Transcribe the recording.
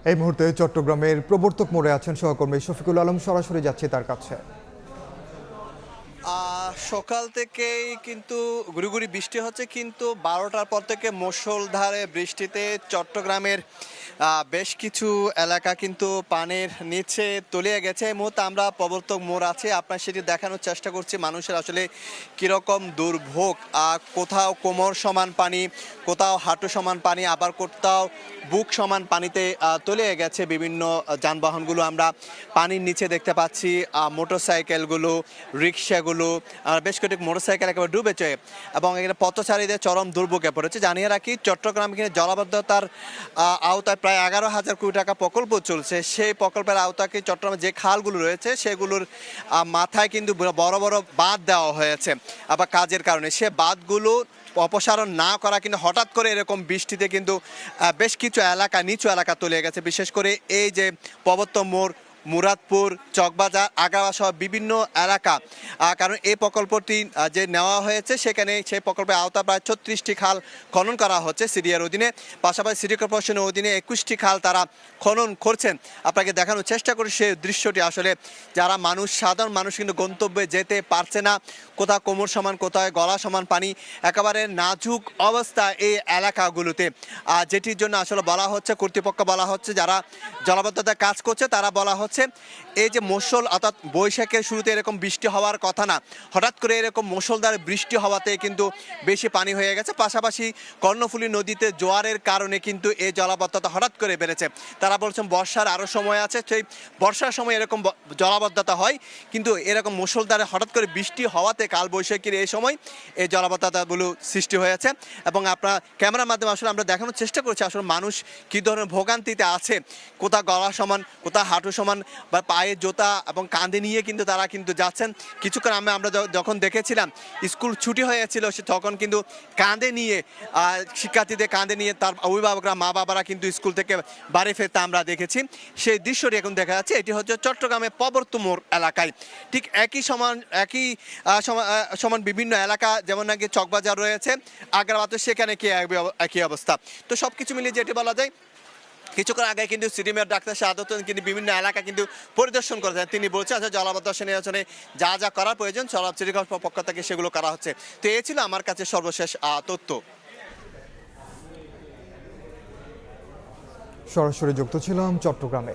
এই মুহূর্তে চট্টগ্রামের প্রবর্তক মোড়ে আছেন সহকর্মী শফিকুল আলম, সরাসরি যাচ্ছে তার কাছে। সকাল থেকেই কিন্তু গুড়ি বৃষ্টি হচ্ছে, কিন্তু 12টার পর থেকে মুষলধারে বৃষ্টিতে চট্টগ্রামের বেশ কিছু এলাকা কিন্তু পানির নিচে তলিয়ে গেছে। এই মুহূর্তে আমরা প্রবর্তক মোড় আছি, আপনার সেটি দেখানোর চেষ্টা করছি মানুষের আসলে কীরকম দুর্ভোগ। কোথাও কোমর সমান পানি, কোথাও হাঁটু সমান পানি, আবার কোথাও বুক সমান পানিতে তলিয়ে গেছে বিভিন্ন যানবাহনগুলো। আমরা পানির নিচে দেখতে পাচ্ছি মোটরসাইকেলগুলো, রিক্সাগুলো, বেশ কয়েকটি মোটরসাইকেল একেবারে ডুবেছে এবং এখানে পথচারীদের চরম দুর্ভোগে পড়েছে। জানিয়ে রাখি, চট্টগ্রাম কিন্তু জলাবদ্ধতার আওতায় প্রায় 11,000 কোটি টাকা প্রকল্প চলছে। সেই প্রকল্পের আওতাকে চট্টগ্রামে যে খালগুলো রয়েছে সেগুলোর মাথায় কিন্তু বড় বড় বাঁধ দেওয়া হয়েছে। আবার কাজের কারণে সে বাঁধগুলো অপসারণ না করা, কিন্তু হঠাৎ করে এরকম বৃষ্টিতে কিন্তু বেশ কিছু এলাকা, নিচু এলাকা তলিয়ে গেছে। বিশেষ করে এই যে প্রবর্তক মোড়, মুরাদপুর, চকবাজার, আগারগাঁও সহ বিভিন্ন এলাকা। কারণ এই প্রকল্পটি যে নেওয়া হয়েছে সেখানে সেই প্রকল্পের আওতা প্রায় 36টি খাল খনন করা হচ্ছে সিডিআর অধীনে। পাশাপাশি সিটি কর্পোরেশনের অধীনে 21টি খাল তারা খনন করছেন। আপনাকে দেখানোর চেষ্টা করি সেই দৃশ্যটি। আসলে যারা মানুষ, সাধারণ মানুষ কিন্তু গন্তব্যে যেতে পারছে না। কোথাও কোমর সমান, কোথাও গলা সমান পানি, একেবারে নাজুক অবস্থা এই এলাকাগুলোতে। যেটির জন্য আসলে বলা হচ্ছে, কর্তৃপক্ষ বলা হচ্ছে, যারা জলাবদ্ধতায় কাজ করছে তারা বলা হচ্ছে এই যে মুষল অর্থাৎ বৈশাখের শুরুতে এরকম বৃষ্টি হওয়ার কথা না, হঠাৎ করে এরকম মুষলধারে বৃষ্টি হওয়াতে কিন্তু বেশি পানি হয়ে গেছে। পাশাপাশি কর্ণফুলী নদীতে জোয়ারের কারণে কিন্তু এই জলাবদ্ধতা হঠাৎ করে বেড়েছে। তারা বলছেন বর্ষার আরও সময় আছে, সেই বর্ষার সময় এরকম জলাবদ্ধতা হয়, কিন্তু এরকম মুষলধারে হঠাৎ করে বৃষ্টি হওয়াতে কালবৈশাখীর এই সময় এই জলাবদ্ধতাগুলো সৃষ্টি হয়েছে। এবং আপনার ক্যামেরার মাধ্যমে আসলে আমরা দেখানোর চেষ্টা করছি আসলে মানুষ কী ধরনের ভোগান্তিতে আছে। কোথাও গলা সমান, কোথাও হাঁটু সমান, বা পায়ে জোতা এবং কাঁধে নিয়ে কিন্তু তারা কিন্তু যাচ্ছেন। কিছুক্ষণ আমরা যখন দেখেছিলাম স্কুল ছুটি হয়েছিল, তখন কিন্তু কাঁধে নিয়ে শিক্ষার্থীদের কাঁধে নিয়ে তার অভিভাবকরা, মা বাবারা কিন্তু স্কুল থেকে বাড়ি ফেরতে আমরা দেখেছি। সেই দৃশ্যটি এখন দেখা যাচ্ছে। এটি হচ্ছে চট্টগ্রামের প্রবর্তক মোড় এলাকায়। ঠিক একই সমান বিভিন্ন এলাকা, যেমন নাকি চকবাজার রয়েছে, আগ্রাবাদ, সেখানে কি একই অবস্থা। তো সব কিছু মিলিয়ে যেটি বলা যায়, কিছুক্ষণ আগে কিন্তু city mayor doctor Shahadat Hossain কিন্তু বিভিন্ন এলাকা কিন্তু পরিদর্শন করেছেন। তিনি বলছেন আচ্ছা, জলাবদ্ধতা নিরসনে যা যা করার প্রয়োজন সব সিটি কর্পোরেশনের পক্ষ থেকে সেগুলো করা হচ্ছে। তো এই ছিল আমার কাছে সর্বশেষ তথ্য। সরাসরি যুক্ত ছিলাম চট্টগ্রামে।